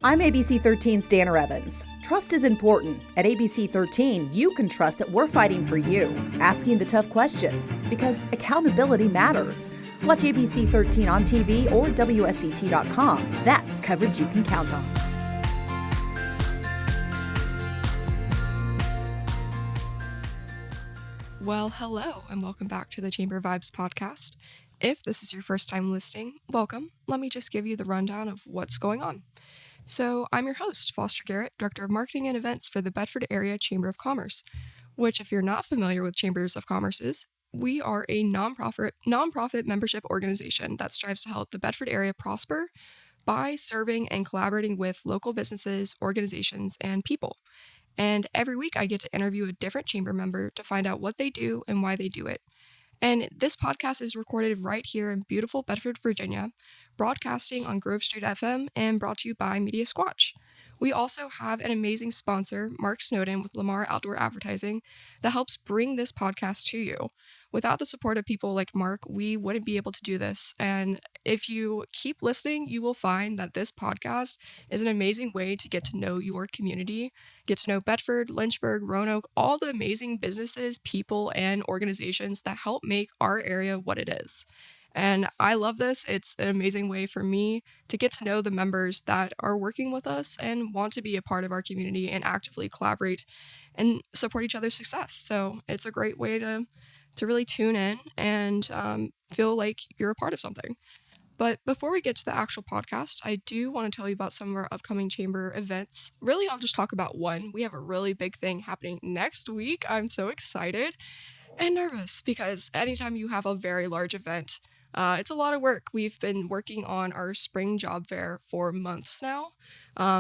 I'm ABC 13's Dana Evans. Trust is important. At ABC 13, you can trust that we're fighting for you, asking the tough questions, because accountability matters. Watch ABC 13 on TV or WSET.com. That's coverage you can count on. Well, hello, and welcome back to the Chamber Vibes podcast. If this is your first time listening, welcome. Let me just give you the rundown of what's going on. So, I'm your host, Foster Garrett, Director of Marketing and Events for the Bedford Area Chamber of Commerce, which, if you're not familiar with Chambers of Commerce, we are a nonprofit membership organization that strives to help the Bedford area prosper by serving and collaborating with local businesses, organizations, and people. And every week I get to interview a different chamber member to find out what they do and why they do it. And this podcast is recorded right here in beautiful Bedford, Virginia, broadcasting on Grove Street FM and brought to you by Media Squatch. We also have an amazing sponsor, Mark Snowden with Lamar Outdoor Advertising, that helps bring this podcast to you. Without the support of people like Mark, we wouldn't be able to do this. And if you keep listening, you will find that this podcast is an amazing way to get to know your community, get to know Bedford, Lynchburg, Roanoke, all the amazing businesses, people, and organizations that help make our area what it is. And I love this. It's an amazing way for me to get to know the members that are working with us and want to be a part of our community and actively collaborate and support each other's success. So it's a great way to really tune in and feel like you're a part of something. But before we get to the actual podcast, I do want to tell you about some of our upcoming chamber events. Really, I'll just talk about one. We have a really big thing happening next week. I'm so excited and nervous because anytime you have a very large event, it's a lot of work. We've been working on our spring job fair for months now.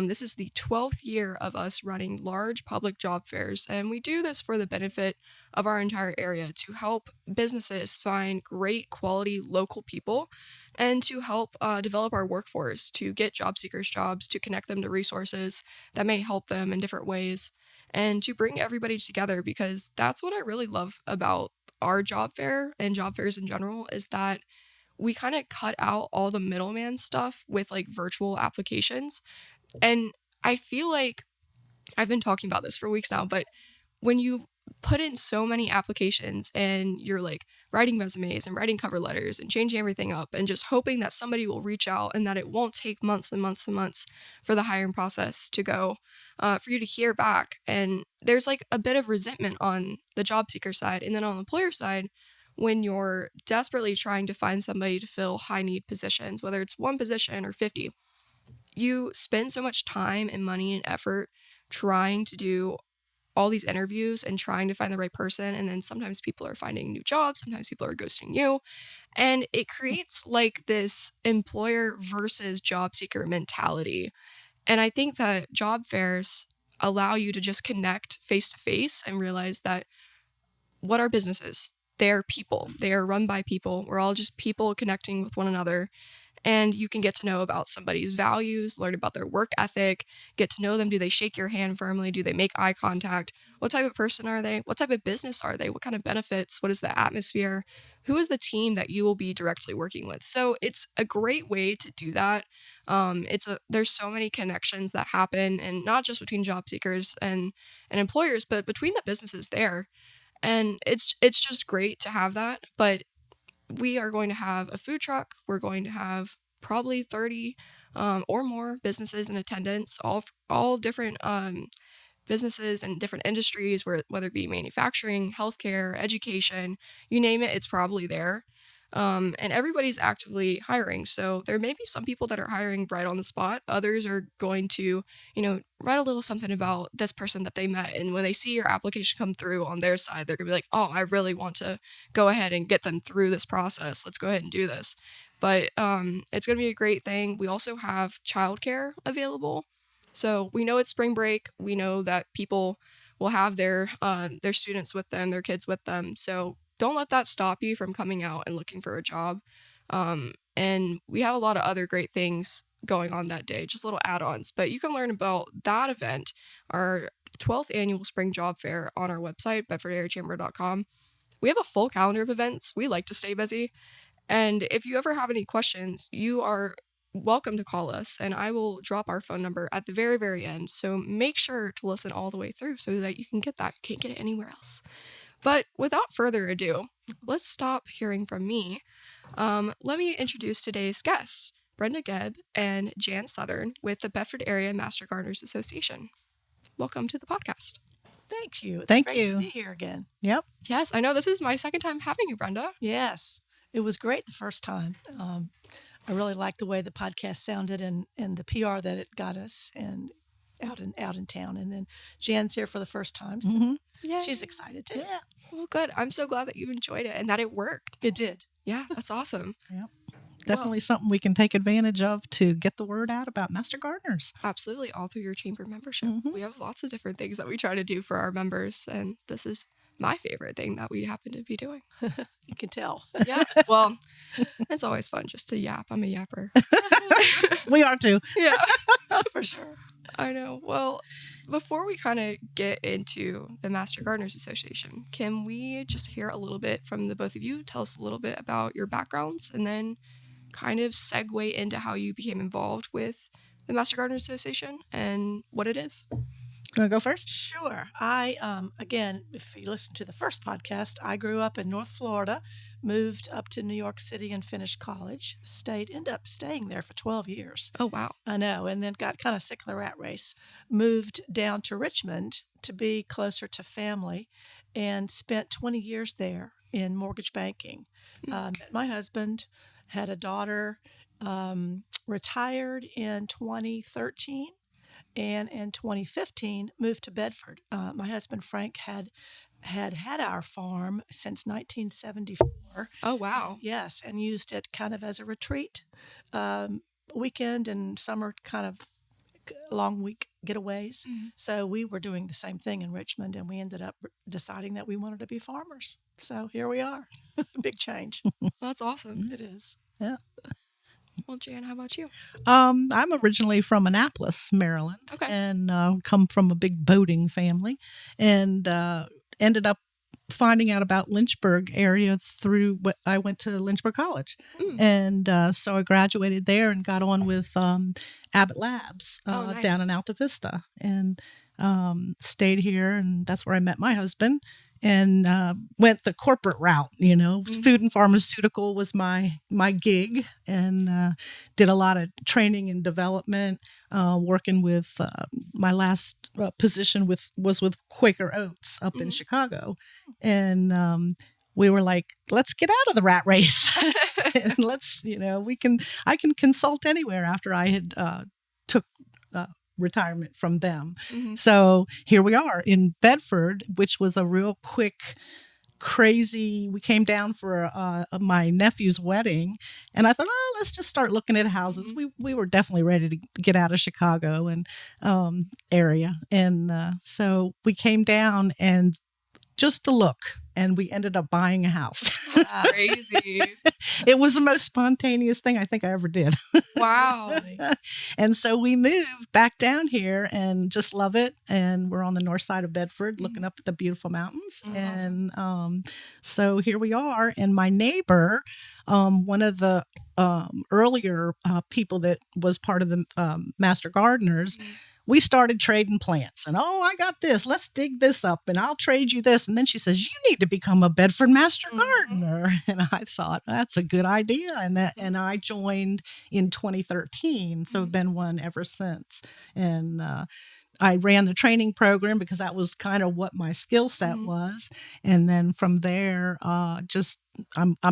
This is the 12th year of us running large public job fairs, and we do this for the benefit of our entire area to help businesses find great quality local people and to help develop our workforce, to get job seekers jobs, to connect them to resources that may help them in different ways, and to bring everybody together, because that's what I really love about our job fair and job fairs in general, is that we kind of cut out all the middleman stuff with like virtual applications. And I feel like I've been talking about this for weeks now, but when you put in so many applications and you're like writing resumes and writing cover letters and changing everything up and just hoping that somebody will reach out and that it won't take months and months and months for the hiring process to go, for you to hear back. And there's like a bit of resentment on the job seeker side. And then on the employer side, when you're desperately trying to find somebody to fill high need positions, whether it's one position or 50, you spend so much time and money and effort trying to do all these interviews and trying to find the right person. And then sometimes people are finding new jobs. Sometimes people are ghosting you. And it creates like this employer versus job seeker mentality. And I think that job fairs allow you to just connect face to face and realize that what are businesses? They're people. They are run by people. We're all just people connecting with one another. And you can get to know about somebody's values, learn about their work ethic, get to know them. Do they shake your hand firmly? Do they make eye contact? What type of person are they? What type of business are they? What kind of benefits? What is the atmosphere? Who is the team that you will be directly working with? So it's a great way to do that. There's so many connections that happen, and not just between job seekers and employers, but between the businesses there. And it's just great to have that. But we are going to have a food truck. We're going to have probably 30 or more businesses in attendance, all different businesses and different industries, whether it be manufacturing, healthcare, education, you name it, it's probably there. And everybody's actively hiring. So there may be some people that are hiring right on the spot. Others are going to, write a little something about this person that they met. And when they see your application come through on their side, they're going to be like, oh, I really want to go ahead and get them through this process. Let's go ahead and do this. But it's going to be a great thing. We also have childcare available. So we know it's spring break. We know that people will have their students with them, their kids with them. So don't let that stop you from coming out and looking for a job. And we have a lot of other great things going on that day, just little add-ons. But you can learn about that event, our 12th annual spring job fair, on our website, bedfordareachamber.com. We have a full calendar of events. We like to stay busy. And if you ever have any questions, you are welcome to call us, and I will drop our phone number at the very, very end. So make sure to listen all the way through so that you can get that. You can't get it anywhere else. But without further ado, let's stop hearing from me. Let me introduce today's guests, Brenda and Jan Southern with the Bedford Area Master Gardeners Association. Welcome to the podcast. Thank you. It's Thank great you. to be here again. Yep. Yes, I know this is my second time having you, Brenda. Yes, it was great the first time. I really liked the way the podcast sounded and the PR that it got us and out in town. And then Jan's here for the first time, so she's excited too. Yeah. Well, good. I'm so glad that you enjoyed it and that it worked. It did. Yeah, that's awesome. Yep. Definitely something we can take advantage of to get the word out about Master Gardeners. Absolutely. All through your chamber membership. We have lots of different things that we try to do for our members, and this is my favorite thing that we happen to be doing. You can tell. Yeah. Well, it's always fun just to yap. I'm a yapper. We are too. Yeah. For sure. I know. Well, before we kind of get into the Master Gardeners Association, can we just hear a little bit from the both of you? Tell us a little bit about your backgrounds and then kind of segue into how you became involved with the Master Gardeners Association and what it is. Want to go first? Sure. I, again, if you listen to the first podcast, I grew up in North Florida, moved up to New York City and finished college, ended up staying there for 12 years. Oh, wow. I know. And then got kind of sick of the rat race, moved down to Richmond to be closer to family and spent 20 years there in mortgage banking. Met my husband, had a daughter, retired in 2013. And in 2015, moved to Bedford. My husband, Frank, had our farm since 1974. Oh, wow. Yes, and used it kind of as a retreat, weekend and summer kind of long week getaways. So we were doing the same thing in Richmond, and we ended up deciding that we wanted to be farmers. So here we are. Big change. That's awesome. It is. Yeah. Well, Jan, how about you? I'm originally from Annapolis, Maryland, Okay. and come from a big boating family, and ended up finding out about Lynchburg area through what I went to Lynchburg College, and so I graduated there and got on with Abbott Labs Nice. down in Alta Vista, and stayed here, and that's where I met my husband. And went the corporate route, Food and pharmaceutical was my gig, and did a lot of training and development, working with my last position was with Quaker Oats up in Chicago. And we were like, let's get out of the rat race. And I can consult anywhere after I had took retirement from them. So here we are in Bedford, which was a real quick, crazy. We came down for my nephew's wedding, and I thought, let's just start looking at houses. We were definitely ready to get out of Chicago and area, and so we came down and just to look, and we ended up buying a house. That's crazy. It was the most spontaneous thing I think I ever did. Wow. And so we moved back down here and just love it. And we're on the north side of Bedford looking up at the beautiful mountains. And so here we are. And my neighbor, one of the earlier people that was part of the Master Gardeners, we started trading plants, and I got this, let's dig this up and I'll trade you this. And then she says, you need to become a Bedford Master Gardener. And I thought, that's a good idea. And I joined in 2013. So I've been one ever since. And I ran the training program because that was kind of what my skill set was. And then from there, I'm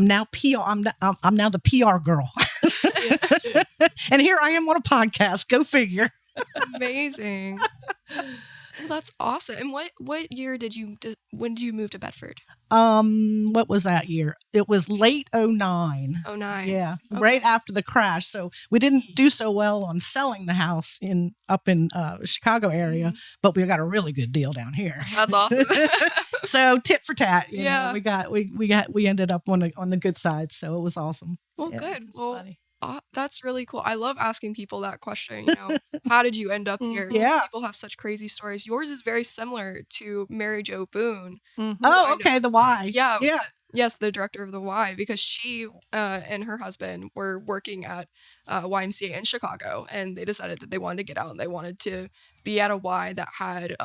now PR. I'm now the PR girl. And here I am on a podcast. Go figure. Amazing. Well, that's awesome. And what year when did you move to Bedford? What was that year? It was late 2009. 2009. Yeah, Okay. right after the crash. So we didn't do so well on selling the house up in Chicago area, but we got a really good deal down here. That's awesome. So tit for tat. Yeah. We ended up on the good side. So it was awesome. Well, Yeah. good. It's Well, funny. that's really cool. I love asking people that question. How did you end up here? Yeah. People have such crazy stories. Yours is very similar to Mary Jo Boone. Oh, okay. The why. Yeah. Yeah. Yes, the director of the Y, because she and her husband were working at YMCA in Chicago, and they decided that they wanted to get out and they wanted to be at a Y that had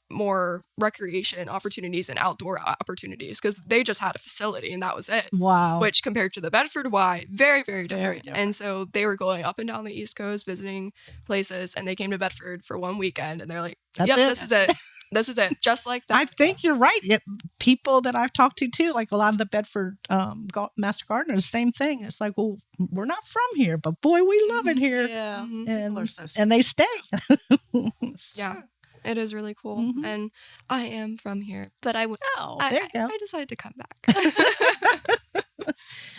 more recreation opportunities and outdoor opportunities, because they just had a facility and that was it. Wow. Which compared to the Bedford Y, very, very different. Very different. And so they were going up and down the East Coast visiting places, and they came to Bedford for one weekend and they're like, That's yep, it. this is it. This is it. Just like that. I think you're right. People that I've talked to too, like a lot of the Bedford master gardeners, same thing. It's like, well, we're not from here, but boy, we love it here. Yeah. Mhm. People are so sweet. And they stay. Yeah, it is really cool. Mhm. And I am from here, but I there you go. I decided to come back.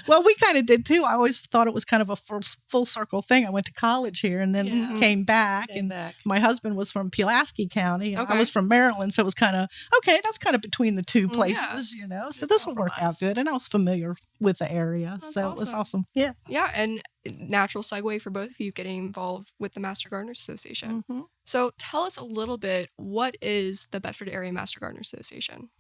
Well, we kind of did too. I always thought it was kind of a full circle thing. I went to college here and then Yeah. came back. Came and back. my husband was from Pulaski County, and Okay. I was from Maryland. So it was kind of, okay, that's kind of between the two places, Yeah. So this will work out Compromise. good. And I was familiar with the area. That's so it was awesome. awesome. Yeah. Yeah, and natural segue for both of you getting involved with the Master Gardeners Association. Mhm. So tell us a little bit, what is the Bedford Area Master Gardeners Association?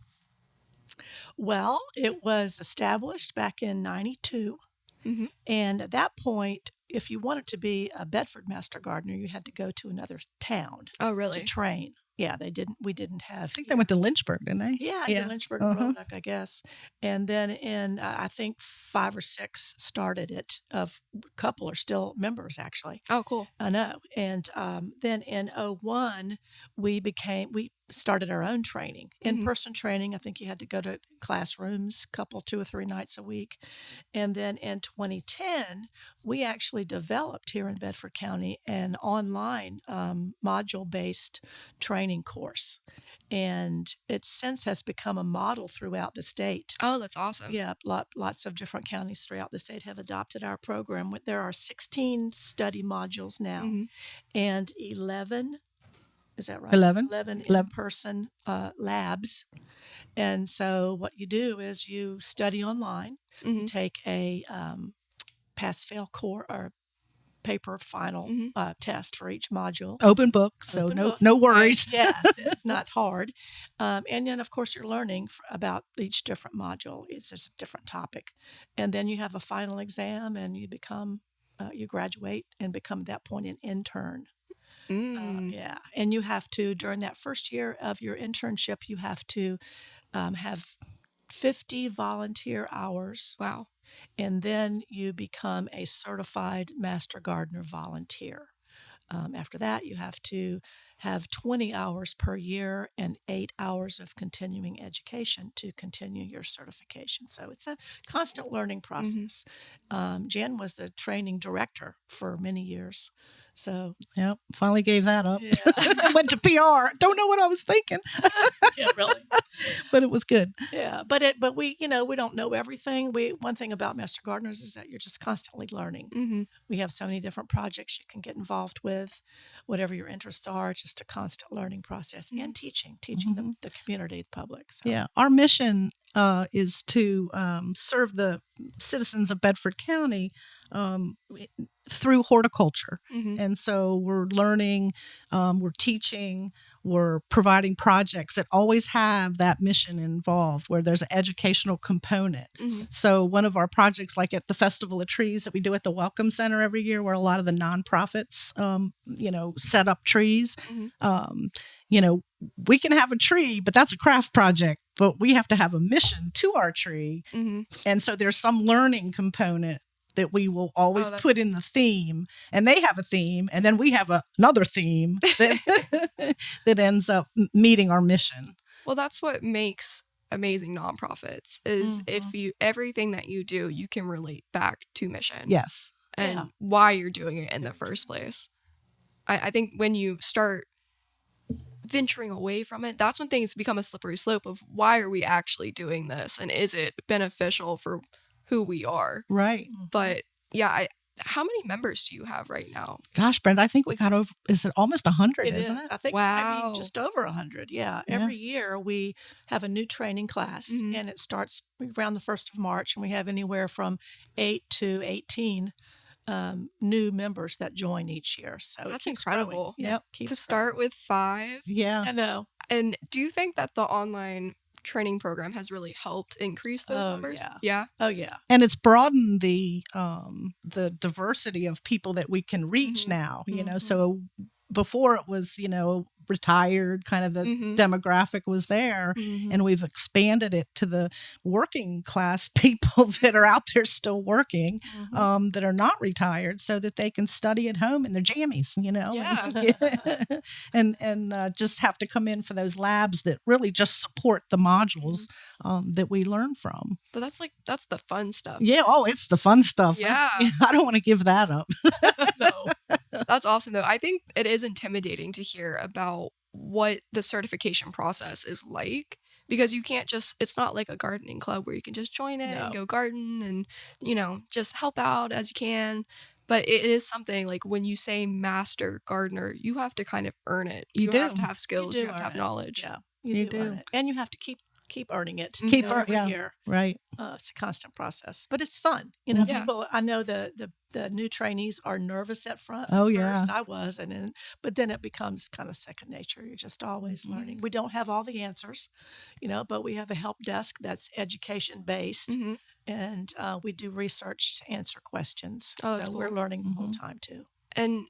Well, it was established back in 92. Mhm. And at that point, if you wanted to be a Bedford Master Gardener, you had to go to another town Oh, to really? train. Yeah, we didn't have. I think they went to Lynchburg, didn't they? Yeah, Yeah. in Lynchburg, Uh-huh. Roanoke, I guess. And then in, I think 5 or 6 started it. Of a couple are still members, actually. Oh, cool. I know. And then in 01, we started our own training, in-person training. I think you had to go to classrooms, 2 or 3 nights a week. And then in 2010, we actually developed here in Bedford County an online module-based training course. And it since has become a model throughout the state. Oh, that's awesome. Yeah, lots of different counties throughout the state have adopted our program. There are 16 study modules now, Mhm. and 11, is that right? 11. 11 in-person labs. And so what you do is you study online, you Mhm. take a pass-fail core or paper final test for each module. Open book. So Open no book. no worries. Yeah, it's not hard. And then, of course, you're learning about each different module. It's just a different topic. And then you have a final exam, and you graduate and become at that point an intern. Yeah. And you have to, during that first year of your internship, you have to have 50 volunteer hours. Wow. And then you become a certified master gardener volunteer. After that, you have to have 20 hours per year and 8 hours of continuing education to continue your certification. So it's a constant learning process. Jan was the training director for many years. So Yep. Finally gave that up. yeah, I went to PR. Don't know what I was thinking, yeah, really. but it was good. Yeah, but we we don't know everything. One thing about Master Gardeners is that you're just constantly learning. Mhm. We have so many different projects you can get involved with, whatever your interests are. Just a constant learning process and teaching the community, the public. So. Yeah. Our mission is to serve the citizens of Bedford County through horticulture. Mhm. And so we're learning, we're teaching, we're providing projects that always have that mission involved, where there's an educational component. So one of our projects, like at the Festival of Trees that we do at the Welcome Center every year, where a lot of the nonprofits, set up trees, we can have a tree, but that's a craft project, but we have to have a mission to our tree. And so there's some learning component that we will always put in the theme, and they have a theme, and then we have another theme that, that ends up meeting our mission. Well, that's what makes amazing nonprofits is if everything that you do, you can relate back to mission. Yes. And why you're doing it in the first place. I think when you start venturing away from it, that's when things become a slippery slope of why are we actually doing this, and is it beneficial for who we are? Right. But yeah, how many members do you have right now? Gosh, Brenda, I think we got over, is it almost 100, isn't it? I think maybe just over 100. Yeah. Every year we have a new training class, and it starts around the 1st of March, and we have anywhere from 8 to 18 new members that join each year. So that's incredible. Yep. To start with 5. Yeah. I know. And do you think that the online training program has really helped increase those numbers. Yeah. Oh yeah. And it's broadened the diversity of people that we can reach now, so before it was, retired, kind of the demographic was there, and we've expanded it to the working class people that are out there still working, that are not retired, so that they can study at home in their jammies, and just have to come in for those labs that really just support the modules that we learn from. But that's the fun stuff. Yeah. Oh, it's the fun stuff. Yeah. I don't want to give that up. No. That's awesome, though. I think it is intimidating to hear about what the certification process is like, because you can't it's not like a gardening club where you can just join it and go garden and, just help out as you can. But it is something like when you say master gardener, you have to kind of earn it. You have to have skills. You have to have knowledge. Yeah, you do. Earn it. And you have to keep earning it. Every year. Right. It's a constant process, but it's fun. People. I know the new trainees are nervous at front. Oh yeah, first I was, but then it becomes kind of second nature. You're just always learning. We don't have all the answers, but we have a help desk that's education based, and we do research to answer questions. Oh, so cool. We're learning the whole time too. And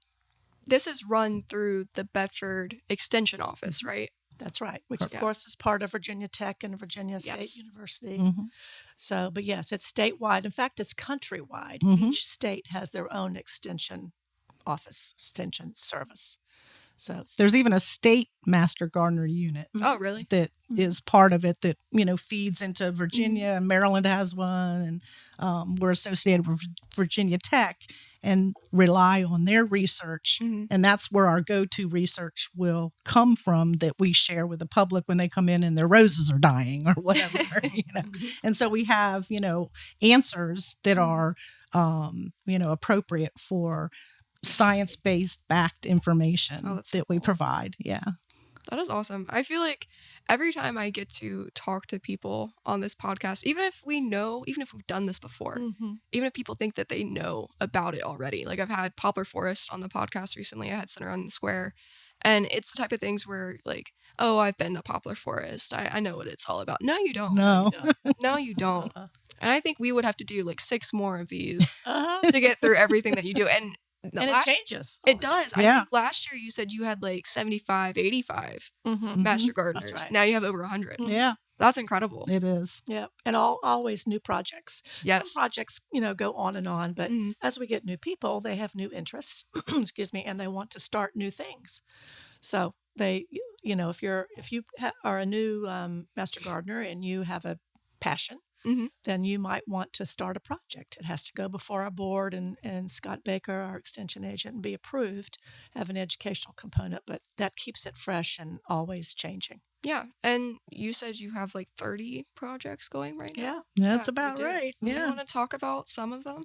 this is run through the Bedford Extension Office, right? That's right, which of course is part of Virginia Tech and Virginia State University. So, but yes, it's statewide. In fact, it's countrywide. Each state has their own extension office, extension service. So there's even a state master gardener unit. Oh, really? That is part of it that, feeds into Virginia, and Maryland has one, and we're associated with Virginia Tech and rely on their research. And that's where our go-to research will come from, that we share with the public when they come in and their roses are dying or whatever, And so we have, answers that are, appropriate for science-based backed information that we provide. Yeah. That is awesome. I feel like every time I get to talk to people on this podcast, even if we've done this before, even if people think that they know about it already, like I've had Poplar Forest on the podcast recently, I had Center on the Square, and it's the type of things where like, oh, I've been to Poplar Forest, I know what it's all about. No, you don't. No, you don't. And I think we would have to do like 6 more of these to get through everything that you do. And it changes. It does. I think last year you said you had like 75, 85 master gardeners. Right. Now you have over 100. Yeah. That's incredible. It is. Yeah. And always new projects. Yes. Some projects, go on and on. But as we get new people, they have new interests, excuse me, and they want to start new things. So they, if you are a new master gardener and you have a passion, then you might want to start a project. It has to go before our board and Scott Baker, our extension agent, and be approved, have an educational component, but that keeps it fresh and always changing. Yeah. And you said you have like 30 projects going right now? Yeah. That's about right. Do you want to talk about some of them?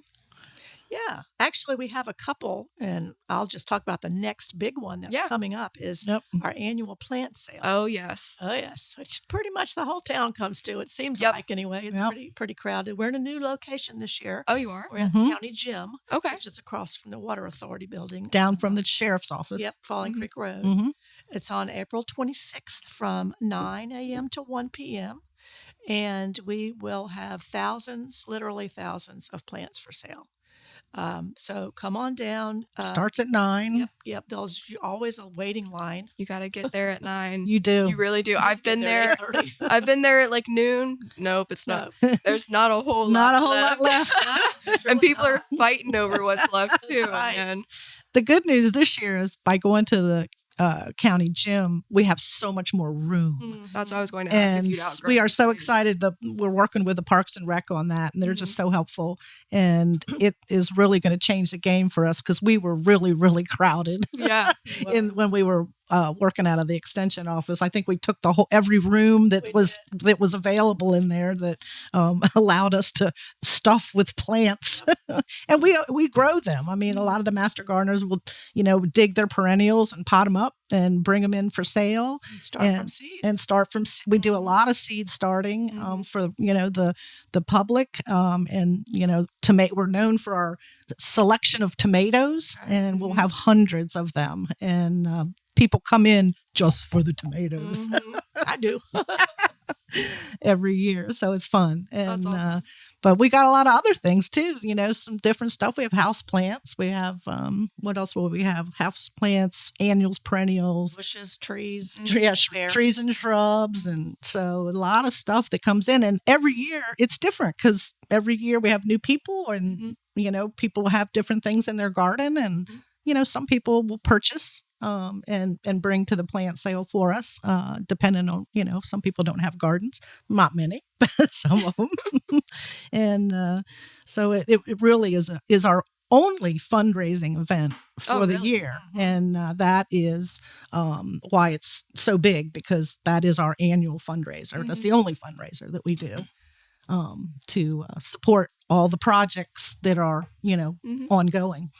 Yeah. Actually, we have a couple, and I'll just talk about the next big one that's coming up is our annual plant sale. Oh, yes. Oh, yes. Which pretty much the whole town comes to, it seems like, anyway. It's pretty crowded. We're in a new location this year. Oh, you are? We're at the county gym, okay, which is across from the Water Authority building. Down from the sheriff's office. Yep, Falling Creek Road. It's on April 26th from 9 a.m. to 1 p.m., and we will have literally thousands of plants for sale. So come on down. Starts at 9. Yep. There's always a waiting line. You got to get there at 9. You do. You really do. I've been there. I've been there at like noon. Nope, it's not. There's not a whole lot left. And people are fighting over what's left too. Right. Man. The good news this year is by going to the county gym, we have so much more room. That's what I was going to ask. And if you'd outgrown we are so excited that we're working with the Parks and Rec on that, and they're just so helpful. And it is really going to change the game for us because we were really, really crowded. Yeah. When we were working out of the extension office. I think we took every room that was available in there that allowed us to stuff with plants. And we grow them. I mean, a lot of the master gardeners will, dig their perennials and pot them up and bring them in for sale. And start from seeds. We do a lot of seed starting for the public. We're known for our selection of tomatoes, and we'll have hundreds of them. And people come in just for the tomatoes. I do. every year. So it's fun. And That's awesome. but we got a lot of other things too, some different stuff. We have house plants. We have what else will we have? House plants, annuals, perennials, Bushes, trees. Trees and shrubs. And so a lot of stuff that comes in. And every year it's different because every year we have new people and, people have different things in their garden. And, some people will purchase and bring to the plant sale for us, depending on, some people don't have gardens, not many, but some of them. And so it really is our only fundraising event for the year. And that is why it's so big, because that is our annual fundraiser. That's the only fundraiser that we do to support all the projects that are, ongoing.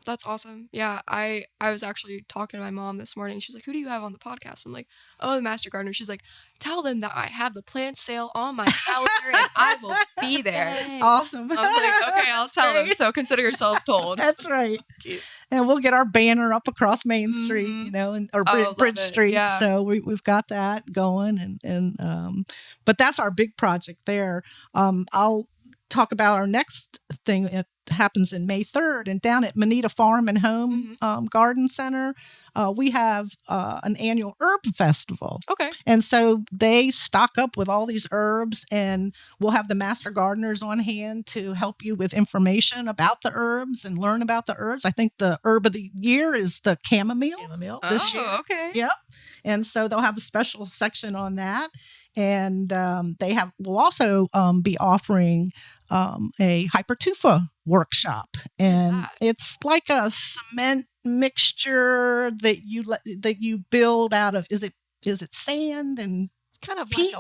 That's awesome. Yeah, I was actually talking to my mom this morning. She's like, who do you have on the podcast? I'm like, oh, the Master Gardener. She's like, tell them that I have the plant sale on my calendar and I will be there. Awesome. I was like, okay, I'll tell them. So consider yourself told. That's right. Cute. And we'll get our banner up across Main Street, or Bridge Street. Yeah. So we've got that going. And but that's our big project there. I'll talk about our next thing. It happens in May 3rd, and down at Media Farm and Home Garden Center, we have an annual herb festival. Okay. And so they stock up with all these herbs, and we'll have the master gardeners on hand to help you with information about the herbs and learn about the herbs. I think the herb of the year is the chamomile. This year. Okay. Yep. And so they'll have a special section on that. And we'll also be offering a hypertufa workshop, and it's like a cement mixture that you build out of. Is it sand and kind of peat?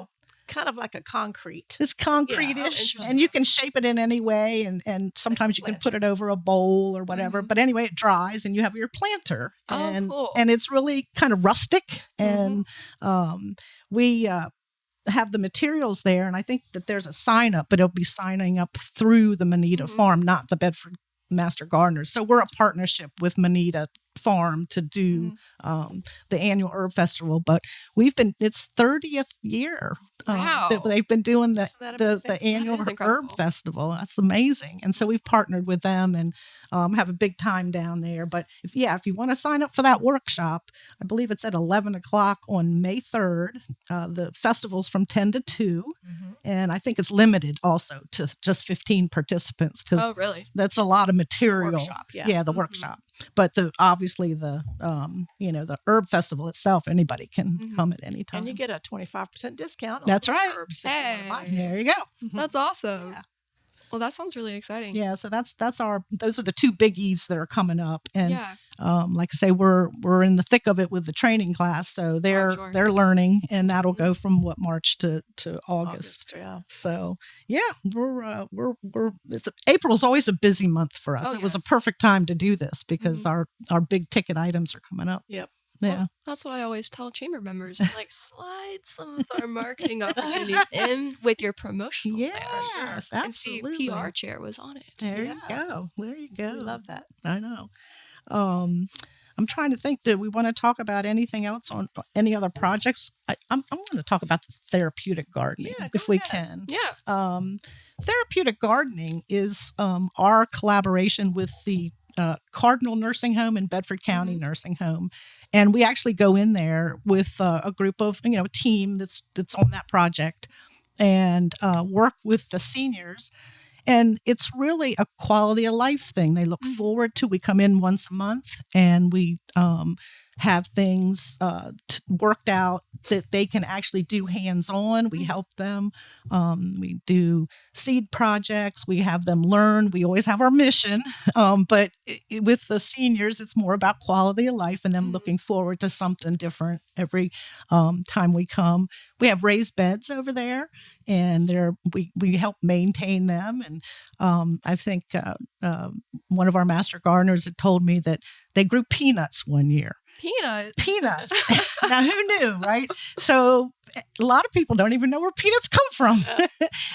Like a concrete. It's concrete-ish, and you can shape it in any way, and sometimes you can put it over a bowl or whatever. But anyway, it dries, and you have your planter, cool. And it's really kind of rustic, and we have the materials there, and I think that there's a sign up, but it'll be signing up through the Media Farm, not the Bedford Master Gardeners. So we're a partnership with Media Farm to do the annual herb festival, but it's 30th year that they've been doing the annual herb festival. That's amazing. And so we've partnered with them and have a big time down there. But if you want to sign up for that workshop, I believe it's at 11 o'clock on May 3rd. The festival's from 10 to 2. And I think it's limited also to just 15 participants, because that's a lot of material. Workshop, the workshop. But obviously the herb festival itself, anybody can come at any time. And you get a 25% discount. That's right. Herbs. Hey. There you go. That's awesome. Yeah. Well, that sounds really exciting. Yeah, so those are the two biggies that are coming up, and like I say, we're in the thick of it with the training class, so they're learning, and that'll go from March to August. So April's always a busy month for us. It was a perfect time to do this because our big ticket items are coming up. Yep. Yeah. Well, that's what I always tell chamber members. I'm like, slide some of our marketing opportunities in with your promotional Yes, banner. absolutely. And see, PR chair was on it. There you go. We love that. I know. I'm trying to think, do we want to talk about anything else on any other projects? I'm going to talk about the therapeutic gardening if we can. Yeah. Therapeutic gardening is our collaboration with the Cardinal Nursing Home and Bedford County Nursing Home. And we actually go in there with a group of, a team that's on that project and work with the seniors. And it's really a quality of life thing they look forward to. We come in once a month and we have things worked out that they can actually do hands-on. We help them. We do seed projects. We have them learn. We always have our mission. But with the seniors, it's more about quality of life and them looking forward to something different every time we come. We have raised beds over there, and we help maintain them. And I think one of our master gardeners had told me that they grew peanuts one year. Peanuts. Now, who knew, right? So a lot of people don't even know where peanuts come from.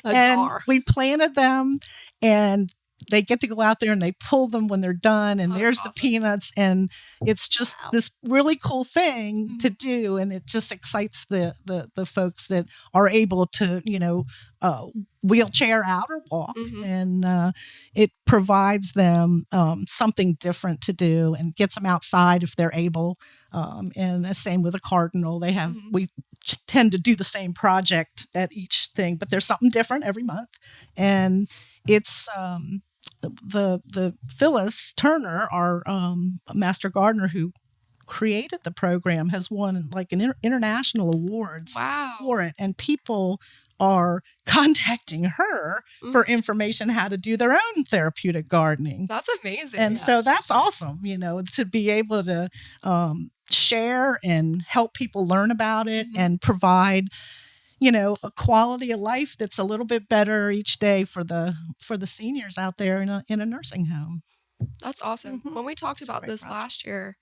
And we planted them, and they get to go out there and they pull them when they're done, and Oh, there's that's the peanuts, and it's just this really cool thing Mhm. to do, and it just excites the folks that are able to, wheelchair out or walk, Mhm. and it provides them something different to do and gets them outside if they're able. And the same with a cardinal. They have Mhm. we tend to do the same project at each thing, but there's something different every month, and it's the Phyllis Turner, our master gardener who created the program, has won like an international awards Wow. for it, and people are contacting her for Mhm. information how to do their own therapeutic gardening. That's amazing. And so that's awesome, to be able to share and help people learn about it Mhm. and provide, a quality of life that's a little bit better each day for the seniors out there in a nursing home. That's awesome. Mhm. When we talked It's a about great this project. last year,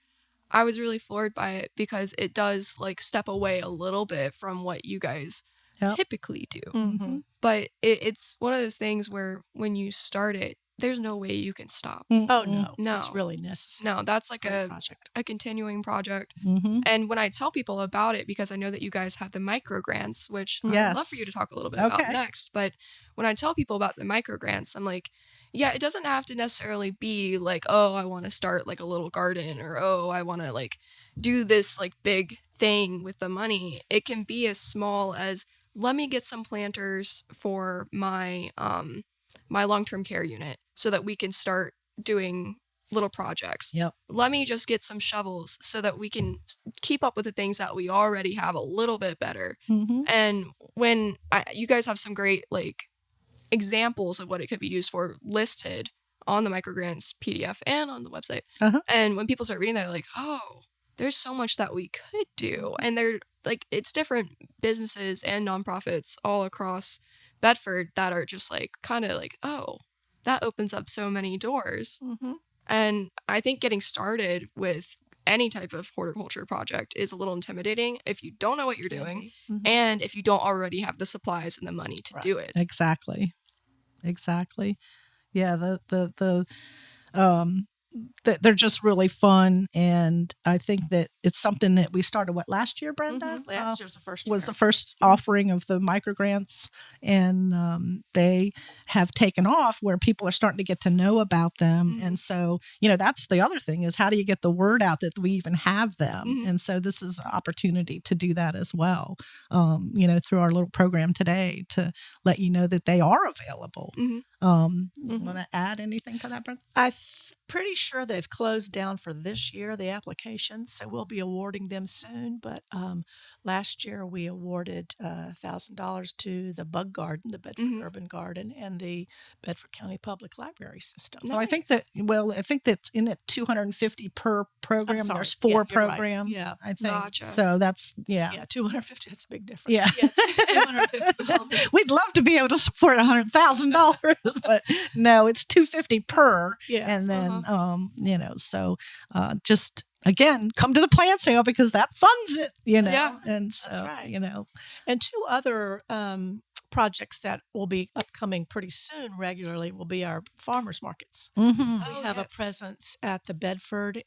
I was really floored by it because it does like step away a little bit from what you guys Yep. typically do. Mhm. But it's one of those things where when you start it, there's no way you can stop. Oh Mm-mm. no, it's No. really necessary. No, that's like Great project. a continuing project. Mm-hmm. And when I tell people about it, because I know that you guys have the micro grants, which I'd love Yes. for you to talk a little bit about Okay. next. But when I tell people about the micro grants, I'm like, yeah, it doesn't have to necessarily be like, oh, I want to start like a little garden, or oh, I want to like do this like big thing with the money. It can be as small as, let me get some planters for my my long-term care unit so that we can start doing little projects. Yep. Let me just get some shovels so that we can keep up with the things that we already have a little bit better. Mm-hmm. And when you guys have some great like examples of what it could be used for listed on the microgrants PDF and on the website. Uh-huh. And when people start reading that, they're like, oh, there's so much that we could do. And they're like, it's different businesses and nonprofits all across Bedford that are just like, kind of like, oh, that opens up so many doors. Mm-hmm. And I think getting started with any type of horticulture project is a little intimidating if you don't know what you're doing Mm-hmm. and if you don't already have the supplies and the money to do it. Exactly. Yeah, they're just really fun, and I think that it's something that we started last year, Brenda. Last year's the first year. Was the first offering of the microgrants, and they have taken off where people are starting to get to know about them. And so, that's the other thing, is how do you get the word out that we even have them? And so this is an opportunity to do that as well, through our little program today, to let you know that they are available. Want to add anything to that, Brenda? I'm pretty sure they've closed down for this year, the applications, so we'll be awarding them soon. But last year we awarded $1,000 to the Bug Garden, the Bedford Urban Garden, and the Bedford County Public Library System. So I think that's in it 250 per program. I'm sorry. There's 4 Yeah, you're right. programs. Yeah. I think. Gotcha. So that's Yeah, 250. That's a big difference. Yeah. 250. We'd love to be able to support $100,000, but no, it's 250 per. Yeah. And then, so just again, come to the plant sale because that funds it, Yeah, and so, that's right. And 2 other projects that will be upcoming pretty soon regularly will be our farmers markets. Mm-hmm. We have a presence at the Bedford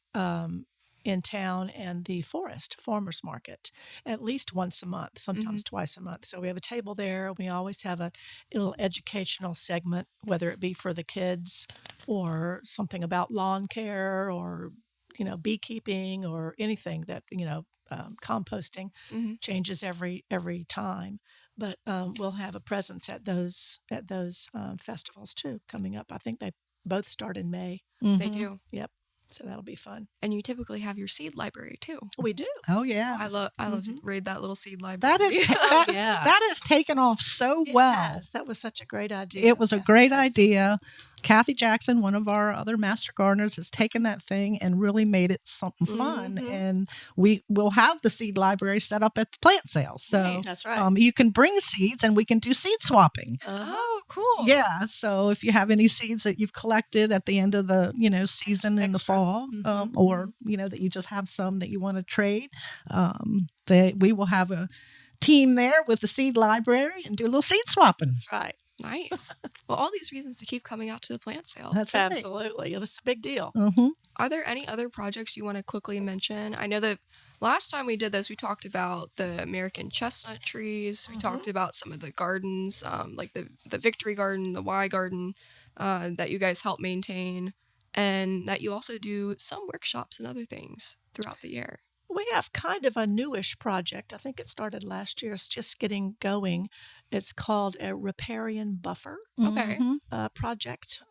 in town and the Forest Farmers Market at least once a month, sometimes twice a month. So we have a table there. We always have a little educational segment, whether it be for the kids or something about lawn care or beekeeping or anything that composting changes every time. But we'll have a presence at those festivals too coming up. I think they both start in May. They do. Yep. So that'll be fun. And you typically have your seed library too. We do. Oh yeah. I love to read that little seed library. That has taken off so well. Yes, that was such a great idea. It was a great idea. Kathy Jackson, one of our other master gardeners, has taken that thing and really made it something fun. And we will have the seed library set up at the plant sale. So Nice. That's right. you can bring seeds and we can do seed swapping. Oh, cool. Yeah. So if you have any seeds that you've collected at the end of the, season in the fall, or, that you just have some that you want to trade, we will have a team there with the seed library and do a little seed swapping. That's right. Nice. Well, all these reasons to keep coming out to the plant sale. That's right. Absolutely. It's a big deal. Mm-hmm. Are there any other projects you want to quickly mention? I know that last time we did this, we talked about the American chestnut trees. We talked about some of the gardens, like the Victory Garden, the Y Garden, that you guys help maintain, and that you also do some workshops and other things throughout the year. We have kind of a newish project. I think it started last year. It's just getting going. It's called a riparian buffer Okay. project.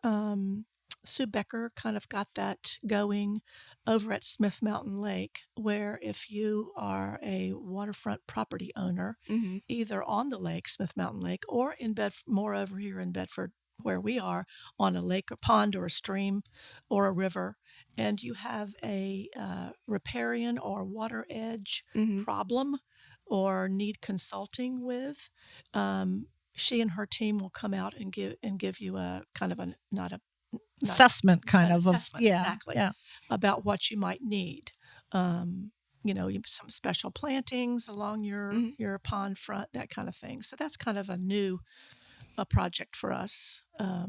Sue Becker kind of got that going over at Smith Mountain Lake, where if you are a waterfront property owner, Mm-hmm. either on the lake, Smith Mountain Lake, or in more over here in Bedford, where we are, on a lake or pond or a stream or a river, and you have a riparian or water edge Mm-hmm. problem or need consulting with, she and her team will come out and give you a kind of not Assessment kind an of assessment, yeah, exactly, yeah. about what you might need. Some special plantings along your pond front, that kind of thing. So that's kind of a project for us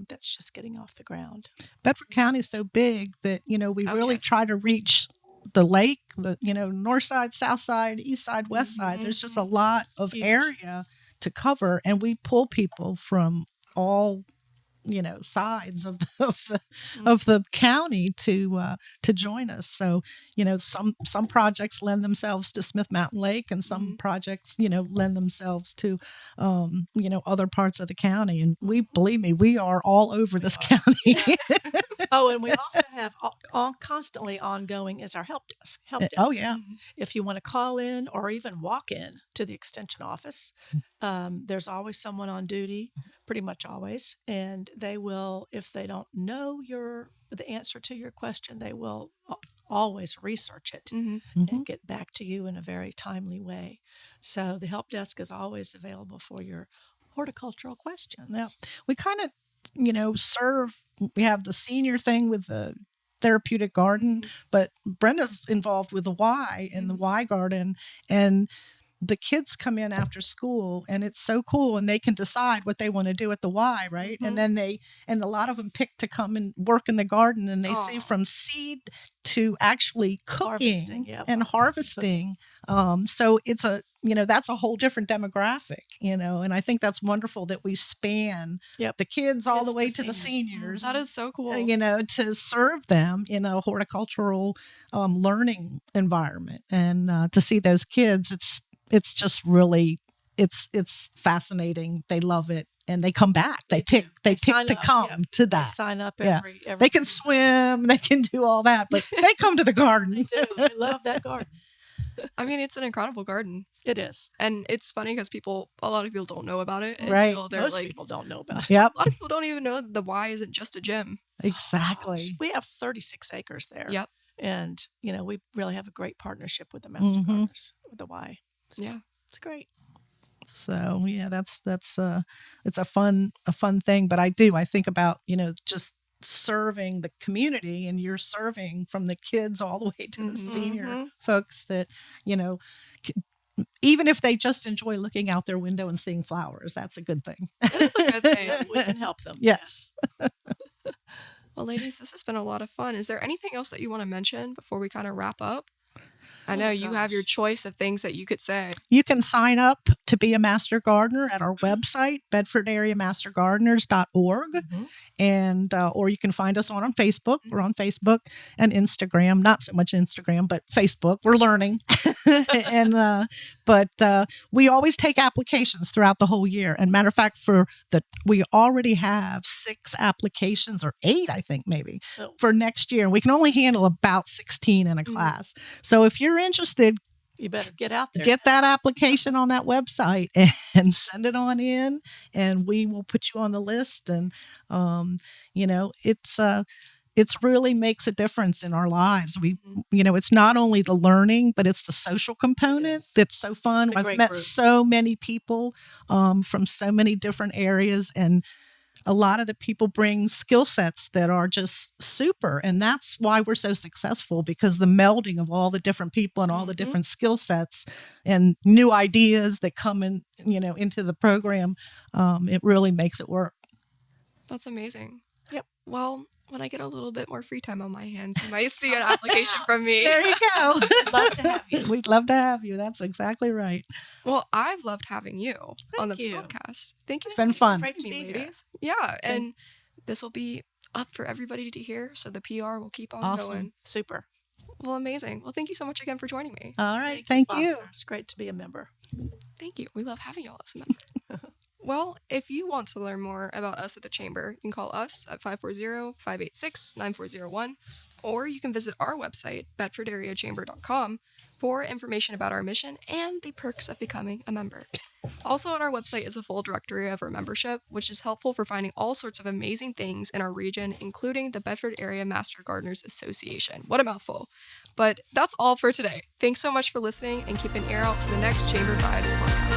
that's just getting off the ground. Bedford County is so big that we really yes. try to reach the lake, the north side, south side, east side, west side. There's just a lot of Huge. area to cover, and we pull people from all sides of the county to join us. So some projects lend themselves to Smith Mountain Lake, and some projects lend themselves to other parts of the county. And believe me, we are all over this county. Oh, and we also have all constantly ongoing is our help desk. Oh yeah. If you want to call in or even walk in to the extension office, there's always someone on duty, pretty much always, and they will, if they don't know the answer to your question, they will always research it and get back to you in a very timely way. So the help desk is always available for your horticultural questions. Yeah, we kind of serve. We have the senior thing with the therapeutic garden, but Brenda's involved with the Y and the Y garden, and the kids come in after school, and it's so cool, and they can decide what they want to do at the Y, right? And then a lot of them pick to come and work in the garden, and they see from seed to actually cooking and harvesting. So it's that's a whole different demographic, and I think that's wonderful that we span the kids all the way to the seniors. That is so cool. To serve them in a horticultural learning environment, and to see those kids, it's just really, it's fascinating. They love it, and they come back. They pick to come to that. They sign up every They can swim, they can do all that, but they come to the garden. They do. They love that garden. I mean, it's an incredible garden. It is. And it's funny because a lot of people don't know about it. Right. Most people don't know about it. Yep. A lot of people don't even know that the Y isn't just a gym. Exactly. We have 36 acres there. Yep. And, we really have a great partnership with the master gardeners, with the Y. So yeah. It's great. So yeah, that's it's a fun thing. But I think about, just serving the community, and you're serving from the kids all the way to the senior folks that, even if they just enjoy looking out their window and seeing flowers, that's a good thing. It is a good thing. We can help them. Yes. Well, ladies, this has been a lot of fun. Is there anything else that you want to mention before we kind of wrap up? I know you have your choice of things that you could say. You can sign up to be a master gardener at our website, bedfordareamastergardeners.org. And or you can find us on Facebook. We're on Facebook and Instagram. Not so much Instagram, but Facebook. We're learning. But we always take applications throughout the whole year. And matter of fact, we already have 6 applications, or 8, I think maybe, for next year. And we can only handle about 16 in a class. So if you're interested, you better get out there. Get that application on that website and send it on in, and we will put you on the list. And it's really makes a difference in our lives. It's not only the learning, but it's the social component that's so fun. I've met so many people from so many different areas, and a lot of the people bring skill sets that are just super. And that's why we're so successful, because the melding of all the different people and all the different skill sets and new ideas that come in, into the program, it really makes it work. That's amazing. Yep. Well, when I get a little bit more free time on my hands, you might see an application from me. There you go. We'd love to have you. We'd love to have you. That's exactly right. Well, I've loved having you on the Thank you. podcast. Thank you It's so been much fun. for Great to joining me, be here. ladies. Yeah, and this will be up for everybody to hear, so the PR will keep on Awesome. going. Super. Well, amazing. Well, thank you so much again for joining me. All right. Thank you. Foster. It's great to be a member. Thank you. We love having y'all as a member. Well, if you want to learn more about us at the Chamber, you can call us at 540-586-9401, or you can visit our website, bedfordareachamber.com, for information about our mission and the perks of becoming a member. Also on our website is a full directory of our membership, which is helpful for finding all sorts of amazing things in our region, including the Bedford Area Master Gardeners Association. What a mouthful. But that's all for today. Thanks so much for listening, and keep an ear out for the next Chamber Vibes podcast.